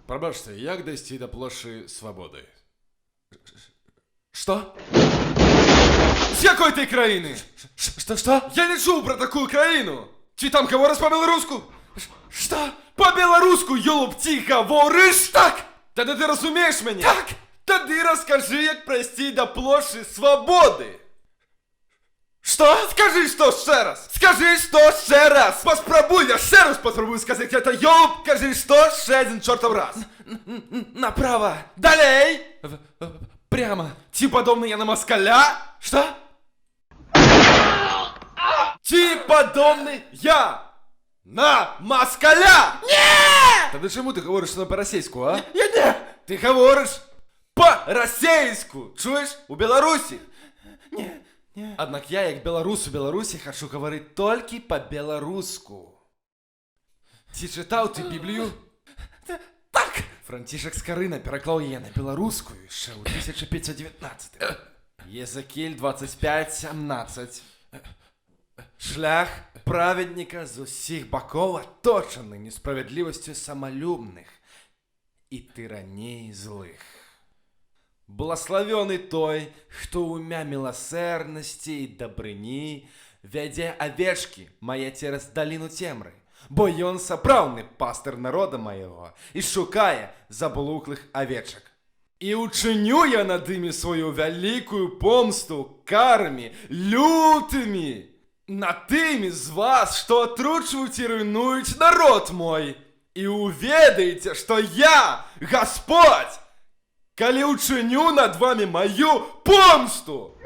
Пробачте, як дійти до площі Свободи? Что? З якої ти країни? Что? Я не чув про таку країну! Чи там говориш по-білоруську? Что? По-білоруську, йолоп, ти говориш? Так! Тоді ти розумієш мене? Так! Тоді розкажи, як пройти до площі Свободи! Что? Скажи, що ще раз! Скажи, що ще раз! Поспробуй, я ще раз поспробую сказати це, йолоп! Скажи, що ще один чортов раз! Направо! Далей! Прямо! Ти подобний я на москаля? Что? Ти подобний я на москаля! Не! Тоді чому ти говориш на по-російську, а? Я не! Ти говориш по-російську! Чуєш? У Білорусі! Не! Однак я, як белорус у Білорусі, хочу говорити тільки по-білоруську. Ти читав ти Біблію? Так! Франтішек Скорина переклав її на білоруську ще у 1519. Єзекіль 25:17. Шлях праведника з усіх боков оточений несправедливостю самолюбних і тиранії злих. Благословенный той, хто умя милосердности и добрыни, вядя овечки моя через долину темры, бо ён сапраўдны пастыр народа моего и шукае заблуклых овечек. И учиню я над ими свою великую помсту карами лютыми над теми з вас, что отручивают и руйнуют народ мой, и уведаете, что я, Господь, коли учиню над вами мою помсту!